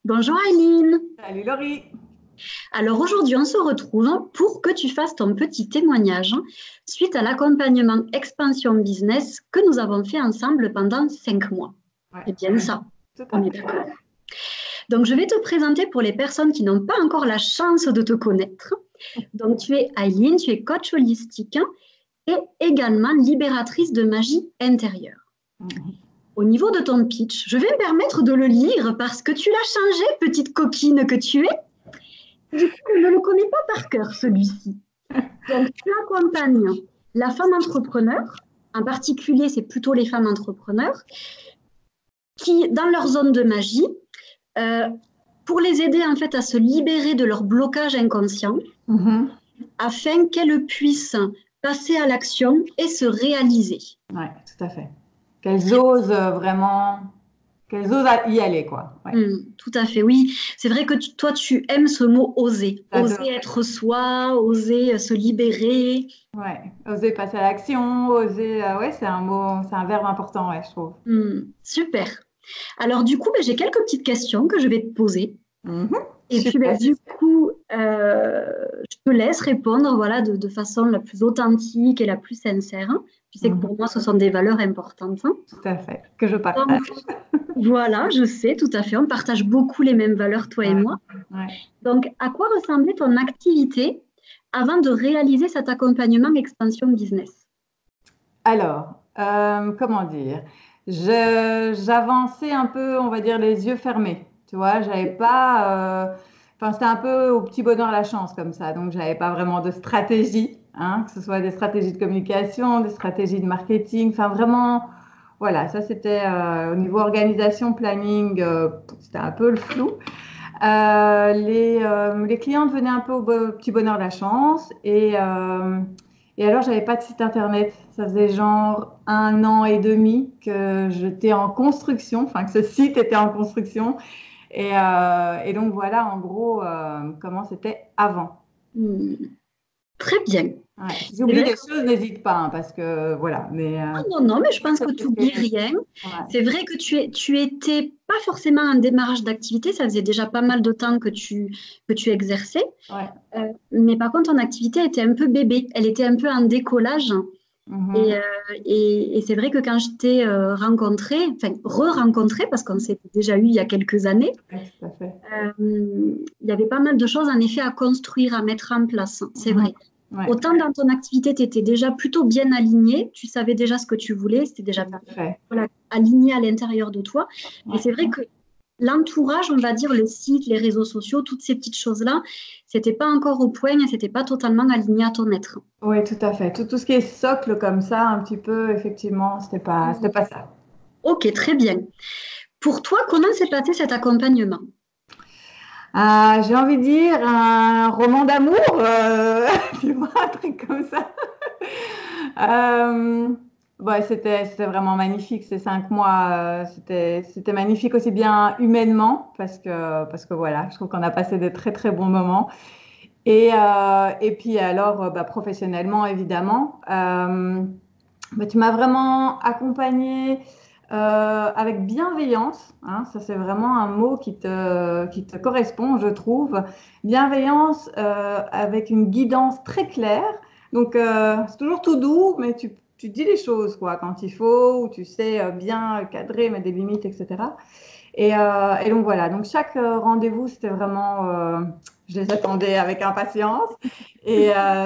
Bonjour Aileen. Salut Laurie. Alors aujourd'hui, on se retrouve pour que tu fasses ton petit témoignage suite à l'accompagnement Expansion Business que nous avons fait ensemble pendant 5 mois. Ouais, C'est bien ça, tout on à est fait. d'accord. Donc je vais te présenter pour les personnes qui n'ont pas encore la chance de te connaître. Donc tu es Aileen, tu es coach holistique et également libératrice de magie intérieure. Mhm. Au niveau de ton pitch, je vais me permettre de le lire parce que tu l'as changé, petite coquine que tu es. Du coup, je ne le connais pas par cœur, celui-ci. Donc, tu accompagnes la femme entrepreneur, en particulier, c'est plutôt les femmes entrepreneurs, qui, dans leur zone de magie, euh, pour les aider en fait à se libérer de leur blocage inconscient, Mhm. afin qu'elles puissent passer à l'action et se réaliser. Ouais, tout à fait. Qu'elles osent vraiment, qu'elles osent y aller, quoi. Ouais, Tout à fait, oui. C'est vrai que toi, tu aimes ce mot oser. j'adore. Oser être soi, oser se libérer. Ouais, oser passer à l'action, oser. Ouais, c'est un mot, c'est un verbe important, ouais, je trouve. Super. Alors, du coup, ben, j'ai quelques petites questions que je vais te poser. Mhm. Et puis, ben, Super. du coup, je te laisse répondre voilà, de façon la plus authentique et la plus sincère. Tu sais que Mhm. pour moi, ce sont des valeurs importantes. Tout à fait. Que je Donc, partage. voilà, je sais, tout à fait. On partage beaucoup les mêmes valeurs, toi et Ouais, moi. ouais. Donc, à quoi ressemblait ton activité avant de réaliser cet accompagnement expansion business? Alors, comment dire? J'avançais un peu, on va dire, les yeux fermés. Tu vois, j'avais pas. Enfin, c'était un peu au petit bonheur la chance comme ça. Donc, j'avais pas vraiment de stratégie, hein, que ce soit des stratégies de communication, des stratégies de marketing. Enfin, vraiment, voilà, ça c'était au niveau organisation, planning, c'était un peu le flou. Les clientes venaient un peu au petit bonheur de la chance et alors j'avais pas de site internet. Ça faisait genre 1 an et demi que j'étais en construction, enfin que ce site était en construction et donc voilà en gros comment c'était avant. Hmm, Très bien. Ouais. Si C'est j'oublie vrai. des choses, n'hésite pas hein, parce que voilà. Mais Ah non, non, mais je pense ça, que tu n'oublies c'était- rien. ouais. C'est vrai que tu étais pas forcément en démarrage d'activité, ça faisait déjà pas mal de temps que tu exerçais. Ouais. Mais par contre, ton activité était un peu bébé, elle était un peu en décollage. Et, Mhm. euh, et c'est vrai que quand je t'ai rencontré, enfin re-rencontré, parce qu'on s'était déjà eu il y a quelques années, Ouais, tout à fait. il y avait pas mal de choses en effet à construire, à mettre en place, c'est Mhm. vrai. Ouais, Autant dans ton activité, tu étais déjà plutôt bien aligné, tu savais déjà ce que tu voulais, c'était tout déjà à fait. voilà, aligné à l'intérieur de toi. Mais Ouais. c'est vrai que l'entourage, on va dire, le site, les réseaux sociaux, toutes ces petites choses-là, c'était pas encore au point et c'était pas totalement aligné à ton être. Oui, tout à fait. Tout ce qui est socle comme ça, un petit peu, effectivement, c'était pas ça. Ok, très bien. Pour toi, comment s'est passé cet accompagnement? J'ai envie de dire un roman d'amour, tu vois, un truc comme ça. Euh, ouais, c'était vraiment magnifique ces 5 mois. C'était magnifique aussi bien humainement parce que voilà, je trouve qu'on a passé de très très bons moments. Et puis alors, bah, professionnellement évidemment. Bah, tu m'as vraiment accompagnée avec bienveillance, hein, ça c'est vraiment un mot qui te correspond, je trouve. Bienveillance avec une guidance très claire. Donc c'est toujours tout doux, mais tu dis les choses quoi, quand il faut, ou tu sais bien cadrer, mettre des limites, etc. Et donc voilà, donc chaque rendez-vous, c'était vraiment, je les attendais avec impatience.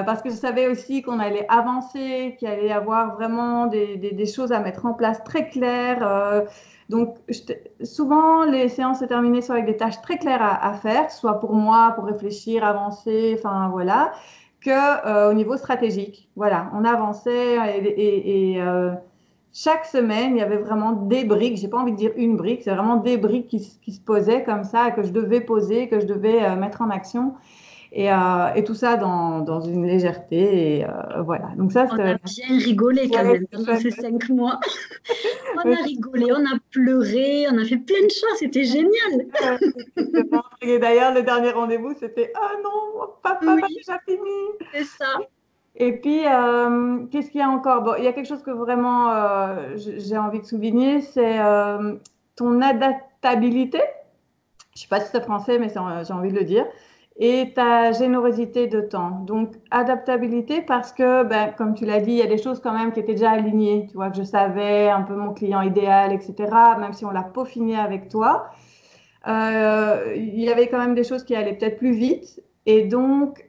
Parce que je savais aussi qu'on allait avancer, qu'il allait y avoir vraiment des choses à mettre en place très claires. Donc souvent, les séances se terminaient soit avec des tâches très claires à faire, soit pour moi, pour réfléchir, avancer, enfin voilà, que au niveau stratégique. Voilà, on avançait chaque semaine, il y avait vraiment des briques. J'ai pas envie de dire une brique, c'est vraiment des briques qui se posaient comme ça, que je devais poser, que je devais mettre en action. Et tout ça dans une légèreté. Et voilà. Donc ça, On c'était a bien rigolé quand ouais, même c'est pendant chouette. ces 5 mois. On Ouais, a rigolé, on a pleuré, on a fait plein de choses, c'était génial. c'était vraiment- Et d'ailleurs, le dernier rendez-vous, c'était ah non, papa pas Oui, déjà fini. c'est ça. Et puis, qu'est-ce qu'il y a encore? Bon, il y a quelque chose que vraiment j'ai envie de souligner, c'est ton adaptabilité. Je ne sais pas si c'est français, mais j'ai envie de le dire. Et ta générosité de temps. Donc, adaptabilité parce que, ben, comme tu l'as dit, il y a des choses quand même qui étaient déjà alignées. Tu vois, que je savais un peu mon client idéal, etc. Même si on l'a peaufiné avec toi, il y avait quand même des choses qui allaient peut-être plus vite. Et donc,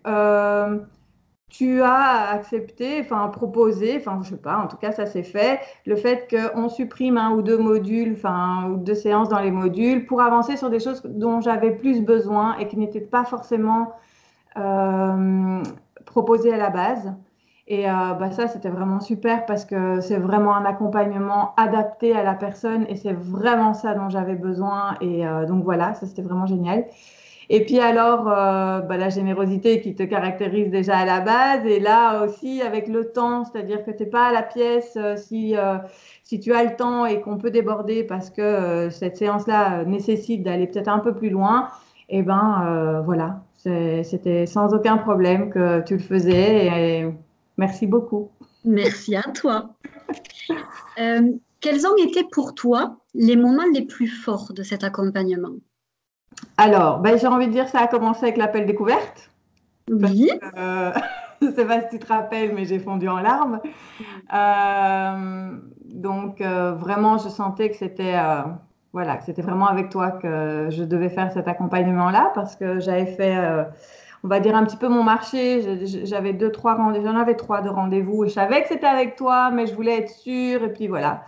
tu as accepté, enfin proposé, enfin je sais pas, en tout cas ça s'est fait, le fait qu'on supprime un ou deux modules, enfin ou deux séances dans les modules pour avancer sur des choses dont j'avais plus besoin et qui n'étaient pas forcément euh, proposées à la base. Et bah ça, c'était vraiment super parce que c'est vraiment un accompagnement adapté à la personne et c'est vraiment ça dont j'avais besoin. Et donc voilà, ça c'était vraiment génial. Et puis alors, bah, la générosité qui te caractérise déjà à la base, et là aussi avec le temps, c'est-à-dire que tu n'es pas à la pièce si tu as le temps et qu'on peut déborder parce que cette séance-là nécessite d'aller peut-être un peu plus loin, et ben voilà, c'était sans aucun problème que tu le faisais et merci beaucoup. Merci à toi. Quels ont été pour toi les moments les plus forts de cet accompagnement? Alors, ben, j'ai envie de dire ça a commencé avec l'appel découverte. Oui. Je ne sais pas si tu te rappelles, mais j'ai fondu en larmes. Donc vraiment, je sentais que c'était voilà, que c'était vraiment avec toi que je devais faire cet accompagnement-là parce que j'avais fait, on va dire un petit peu mon marché. J'avais deux, trois rendez-vous, j'en avais trois de rendez-vous et je savais que c'était avec toi, mais je voulais être sûre. Et puis voilà.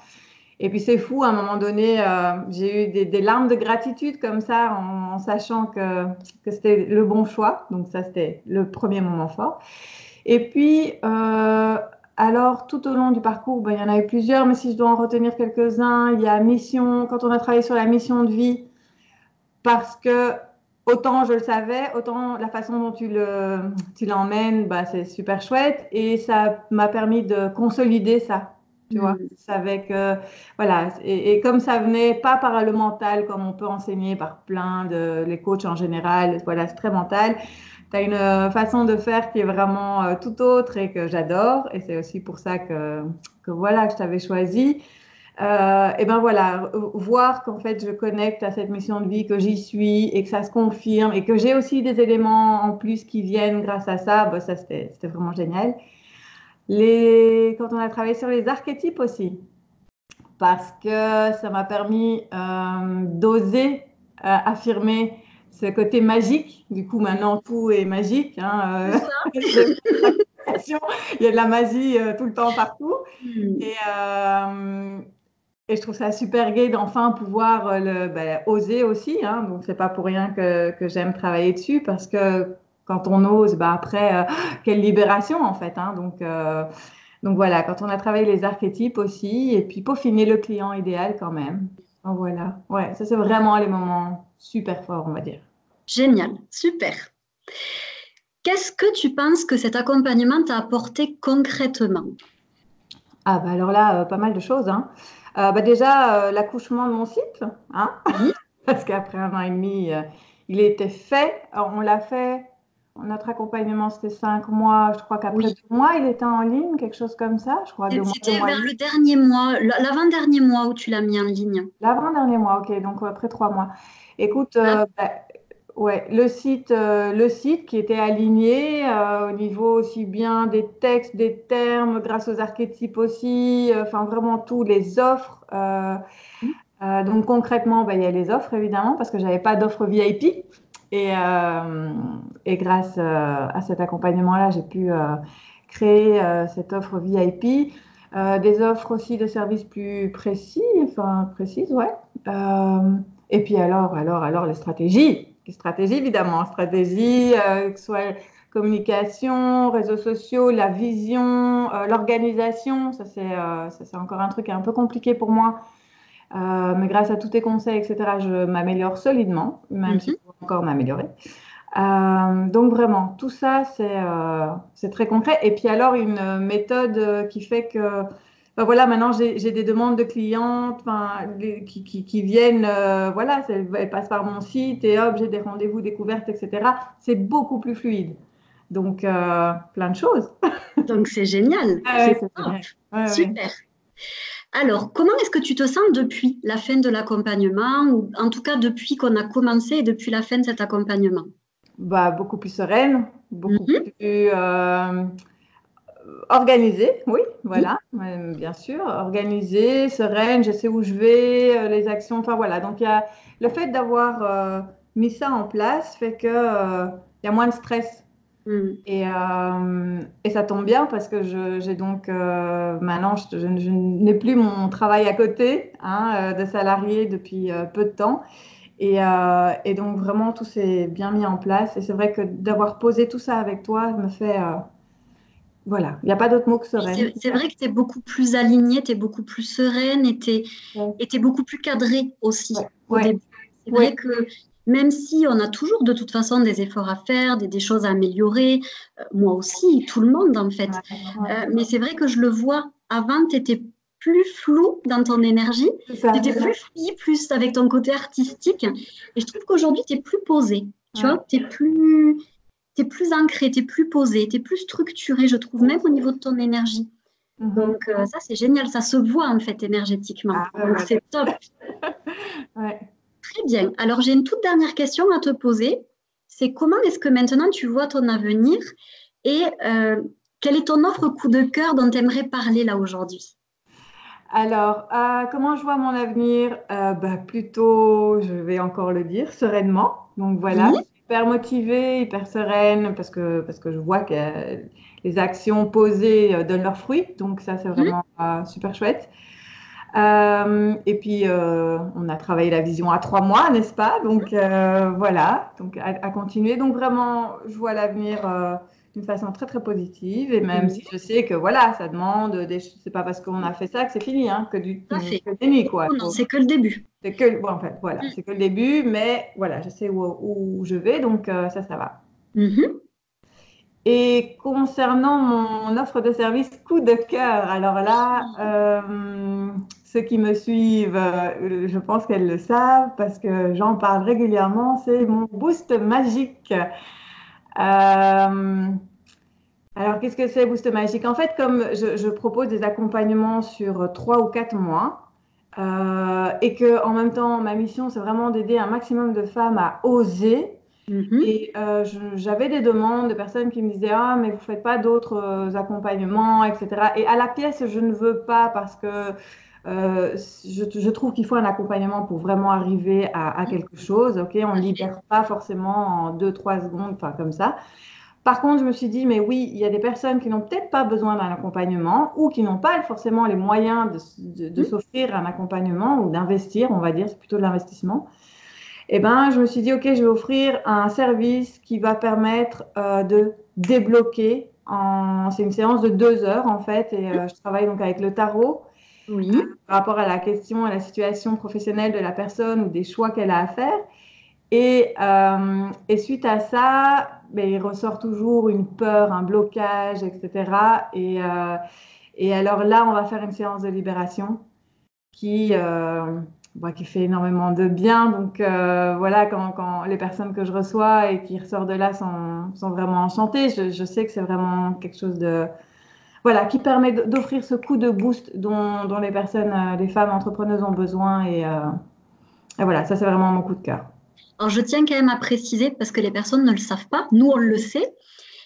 Et puis c'est fou, à un moment donné, j'ai eu des larmes de gratitude comme ça en sachant que c'était le bon choix. Donc ça, c'était le premier moment fort. Et puis, alors, tout au long du parcours, ben, il y en a eu plusieurs, mais si je dois en retenir quelques-uns, il y a mission, quand on a travaillé sur la mission de vie, parce que autant je le savais, autant la façon dont tu l'emmènes, bah, c'est super chouette, et ça m'a permis de consolider ça. Tu vois, Mm. je savais que, voilà, et comme ça venait pas par le mental, comme on peut enseigner par plein de, les coachs en général, voilà, c'est très mental. Tu as une façon de faire qui est vraiment tout autre et que j'adore. Et c'est aussi pour ça que voilà, que je t'avais choisi. Et ben voilà, voir qu'en fait je connecte à cette mission de vie, que j'y suis et que ça se confirme et que j'ai aussi des éléments en plus qui viennent grâce à ça, ben ça c'était vraiment génial. Quand on a travaillé sur les archétypes aussi, parce que ça m'a permis d'oser affirmer ce côté magique. Du coup, maintenant, tout est magique. Hein, C'est ça. il y a de la magie tout le temps, partout. Mm. Et, et je trouve ça super gai d'enfin pouvoir oser aussi. Hein. Donc, c'est pas pour rien que j'aime travailler dessus, parce que quand on ose, bah, après, quelle libération en fait. Hein. Donc voilà, quand on a travaillé les archétypes aussi, et puis peaufiner le client idéal quand même. Donc voilà, ouais, ça c'est vraiment les moments super forts, on va dire. Génial, super. Qu'est-ce que tu penses que cet accompagnement t'a apporté concrètement? Ah bah alors là, pas mal de choses, hein. Bah déjà, l'accouchement de mon cycle, hein, Oui. parce qu'après 1 an et demi, il était fait. Alors, on l'a fait, notre accompagnement c'était 5 mois, je crois qu'après Oui. 2 mois, il était en ligne, quelque chose comme ça, je crois 2 mois, deux C'était mois et vers demi. le dernier mois, l'avant-dernier mois où tu l'as mis en ligne. L'avant-dernier mois, ok, donc après 3 mois. Écoute, Ah, bah, ouais, le site qui était aligné au niveau aussi bien des textes, des termes, grâce aux archétypes aussi, enfin vraiment tout, les offres. Donc concrètement, bah, il y a les offres évidemment parce que j'avais pas d'offre VIP et grâce à cet accompagnement-là, j'ai pu créer cette offre VIP. Des offres aussi de services plus précis, enfin précises, ouais. Euh, et puis alors, les stratégies évidemment, stratégie, que ce soit communication, réseaux sociaux, la vision, l'organisation, ça c'est encore un truc un peu compliqué pour moi. Mais grâce à tous tes conseils, etc., je m'améliore solidement, même si mhm. je peux encore m'améliorer. Donc vraiment, tout ça, c'est très concret. Et puis alors, une méthode qui fait que, ben voilà, maintenant j'ai des demandes de clientes qui viennent, voilà, elles passent par mon site et hop, j'ai des rendez-vous découvertes, etc. C'est beaucoup plus fluide. Donc, plein de choses. Donc c'est génial, Ah ouais, c'est c'est top, génial. Ouais, ouais. super. Alors, comment est-ce que tu te sens depuis la fin de l'accompagnement, ou en tout cas depuis qu'on a commencé et depuis la fin de cet accompagnement? Bah, beaucoup plus sereine, beaucoup Mhm. plus organisée, oui, Oui. voilà, bien sûr, organisée, sereine, je sais où je vais, les actions, enfin voilà. Donc, il y a le fait d'avoir mis ça en place fait que, il y a moins de stress. Mhm. Et ça tombe bien parce que j'ai donc maintenant, je n'ai plus mon travail à côté hein, de salarié depuis peu de temps. Et donc, vraiment, tout s'est bien mis en place. Et c'est vrai que d'avoir posé tout ça avec toi me fait, voilà, il n'y a pas d'autre mot que sereine. C'est vrai que tu es beaucoup plus alignée, tu es beaucoup plus sereine et tu Ouais, es beaucoup plus cadrée aussi ouais, au ouais, début. C'est ouais. vrai que même si on a toujours de toute façon des efforts à faire, des choses à améliorer, moi aussi, tout le monde en fait. Ouais, ouais. Mais c'est vrai que je le vois, avant, tu étais plus flou dans ton énergie, C'est ça. tu étais plus free, plus avec ton côté artistique. Et je trouve qu'aujourd'hui, tu es plus posée. Tu Ouais. vois, t'es plus ancré, t'es plus posé, t'es plus structuré, je trouve, même au niveau de ton énergie. Mhm. Donc, ça, c'est génial. Ça se voit, en fait, énergétiquement. Ah, ouais, Donc, ouais, c'est top. ouais. Très bien. Alors, j'ai une toute dernière question à te poser. C'est comment est-ce que maintenant tu vois ton avenir et quelle est ton offre coup de cœur dont tu aimerais parler là aujourd'hui? Alors, comment je vois mon avenir? Bah, plutôt, je vais encore le dire, sereinement. Donc voilà, Oui. hyper motivée, hyper sereine, parce que je vois que les actions posées donnent leurs fruits. Donc ça, c'est Mhm. vraiment super chouette. Et puis, on a travaillé la vision à 3 mois, n'est-ce pas? Donc voilà, donc à continuer. Donc vraiment, je vois l'avenir d'une façon très très positive. Et même Oui, si je sais que voilà, ça demande des, c'est pas parce qu'on a fait ça que c'est fini, hein, tout à fait. que des nuits, quoi. Oh non, c'est que le début. C'est que, bon, en fait, voilà, c'est que le début, mais voilà, je sais où je vais, donc ça va. Mhm. Et concernant mon offre de service coup de cœur, alors là, ceux qui me suivent, je pense qu'elles le savent parce que j'en parle régulièrement, c'est mon boost magique. Alors, qu'est-ce que c'est Boost Magique? En fait, comme je propose des accompagnements sur 3 ou 4 mois, et que en même temps, ma mission, c'est vraiment d'aider un maximum de femmes à oser. Mhm. Et j'avais des demandes de personnes qui me disaient, ah, mais vous faites pas d'autres accompagnements, etc. Et à la pièce, je ne veux pas parce que je trouve qu'il faut un accompagnement pour vraiment arriver à quelque chose. Ok, on ne Parfait. libère pas forcément en 2, 3 secondes, enfin comme ça. Par contre, je me suis dit, mais oui, il y a des personnes qui n'ont peut-être pas besoin d'un accompagnement ou qui n'ont pas forcément les moyens de Mhm. s'offrir un accompagnement ou d'investir, on va dire, c'est plutôt de l'investissement. Eh ben, je me suis dit, OK, je vais offrir un service qui va permettre de débloquer. C'est une séance de 2 heures en fait, et je travaille donc avec le tarot Oui. par rapport à la question, à la situation professionnelle de la personne ou des choix qu'elle a à faire. Et suite à ça, ben, il ressort toujours une peur, un blocage, etc. Et alors là, on va faire une séance de libération qui, qui fait énormément de bien. Donc voilà, quand les personnes que je reçois et qui ressortent de là sont vraiment enchantées, je sais que c'est vraiment quelque chose de... Voilà, qui permet d'offrir ce coup de boost dont les personnes, les femmes entrepreneuses ont besoin. Et voilà, ça c'est vraiment mon coup de cœur. Alors, je tiens quand même à préciser, parce que les personnes ne le savent pas, nous on le sait,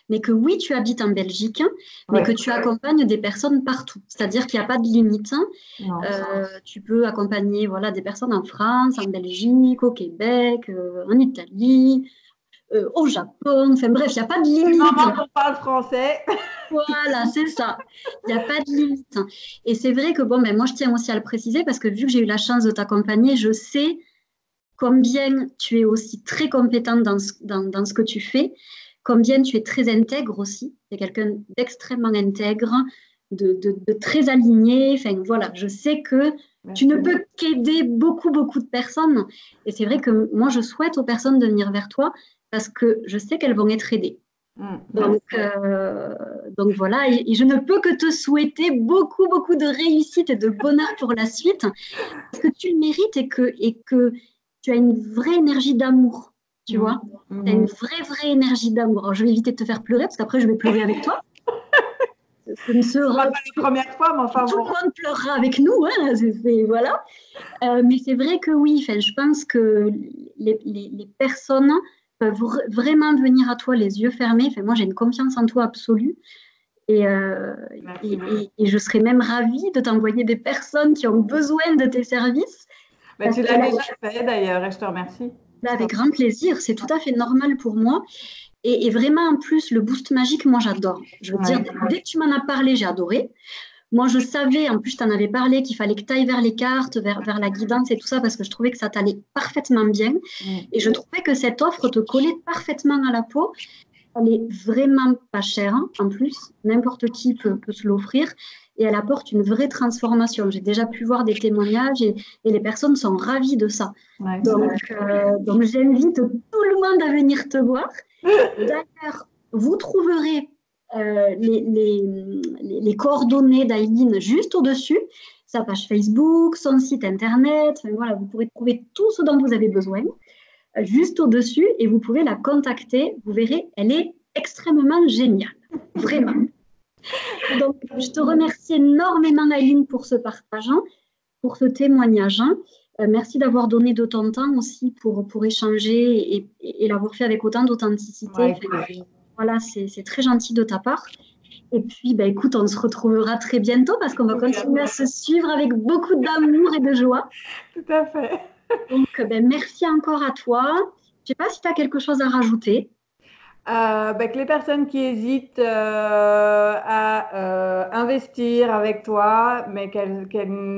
mais que oui, tu habites en Belgique, hein, mais que Ouais, tu accompagnes des personnes partout. C'est-à-dire qu'il n'y a pas de limite, hein. non. Tu peux accompagner voilà, des personnes en France, en Belgique, au Québec, en Italie, au Japon. Enfin bref, il n'y a pas de Du limite. moment qu'on parle français. Voilà, c'est ça. Il n'y a pas de limite. Et c'est vrai que bon, ben, moi, je tiens aussi à le préciser parce que vu que j'ai eu la chance de t'accompagner, je sais combien tu es aussi très compétente dans ce que tu fais, combien tu es très intègre aussi. Tu es quelqu'un d'extrêmement intègre, de très aligné. Enfin, voilà, je sais que tu ne Merci. peux qu'aider beaucoup, beaucoup de personnes. Et c'est vrai que moi, je souhaite aux personnes de venir vers toi parce que je sais qu'elles vont être aidées. Merci. Donc voilà, et je ne peux que te souhaiter beaucoup, beaucoup de réussite et de bonheur pour la suite parce que tu le mérites et que tu as une vraie énergie d'amour, tu Mm, vois. Tu as une mhm. vraie, vraie énergie d'amour. Alors, je vais éviter de te faire pleurer parce qu'après, je vais pleurer avec toi. ce ne sera pas la première fois, mais enfin tout bon. le monde pleurera avec nous, hein, voilà. Mais c'est vrai que oui, je pense que les personnes peuvent vraiment venir à toi les yeux fermés. Moi, j'ai une confiance en toi absolue. Et, Merci beaucoup. et je serais même ravie de t'envoyer des personnes qui ont besoin de tes services. Ben, Parce tu que l'as là, déjà fait d'ailleurs et je te remercie. avec grand plaisir, c'est tout à fait normal pour moi. Et vraiment, en plus, le boost magique, moi, j'adore. Je veux dire, Ouais. dès que tu m'en as parlé, j'ai adoré. Moi, je savais, en plus, je t'en avais parlé, qu'il fallait que tu ailles vers les cartes, vers la guidance et tout ça, parce que je trouvais que ça t'allait parfaitement bien. Mm. Et je trouvais que cette offre te collait parfaitement à la peau. Elle est vraiment pas chère, hein, en plus. N'importe qui peut se l'offrir. Et elle apporte une vraie transformation. J'ai déjà pu voir des témoignages et les personnes sont ravies de ça. Ouais. Donc j'invite tout le monde à venir te voir. D'ailleurs, vous trouverez les coordonnées d'Aileen juste au-dessus, sa page Facebook, son site internet. Voilà, vous pourrez trouver tout ce dont vous avez besoin juste au-dessus et vous pouvez la contacter. Vous verrez, elle est extrêmement géniale. Vraiment. Donc, je te remercie énormément, Aileen, pour ce partage, pour ce témoignage. Merci d'avoir donné de ton temps aussi pour échanger et l'avoir fait avec autant d'authenticité. Ouais, Voilà, c'est très gentil de ta part. Et puis, écoute, on se retrouvera très bientôt parce qu'on va continuer à se suivre avec beaucoup d'amour et de joie. tout à fait. Donc, merci encore à toi. Je ne sais pas si tu as quelque chose à rajouter. Que les personnes qui hésitent à investir avec toi, mais qu'elles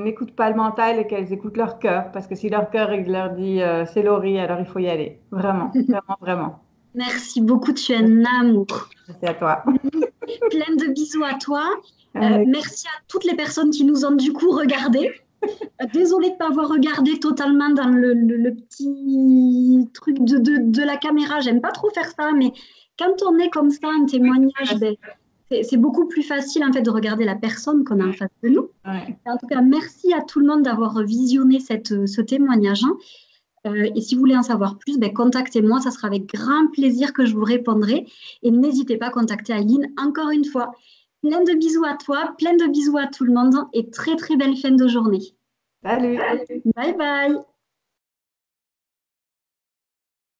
n'écoutent pas le mental et qu'elles écoutent leur cœur, parce que si leur cœur il leur dit c'est Laurie, alors il faut y aller. Vraiment, vraiment, vraiment. Merci beaucoup, tu es un amour. Merci à toi. Plein de bisous à toi. Merci à toutes les personnes qui nous ont du coup regardé. Désolée de ne pas avoir regardé totalement dans le petit truc de la caméra. J'aime pas trop faire ça, mais quand on est comme ça, un témoignage, c'est beaucoup plus facile en fait de regarder la personne qu'on a en face de nous. Ouais. En tout cas, merci à tout le monde d'avoir visionné ce témoignage. Et si vous voulez en savoir plus, contactez-moi, ça sera avec grand plaisir que je vous répondrai. Et n'hésitez pas à contacter Aileen encore une fois. Plein de bisous à toi, plein de bisous à tout le monde et très très belle fin de journée. Salut. Bye bye.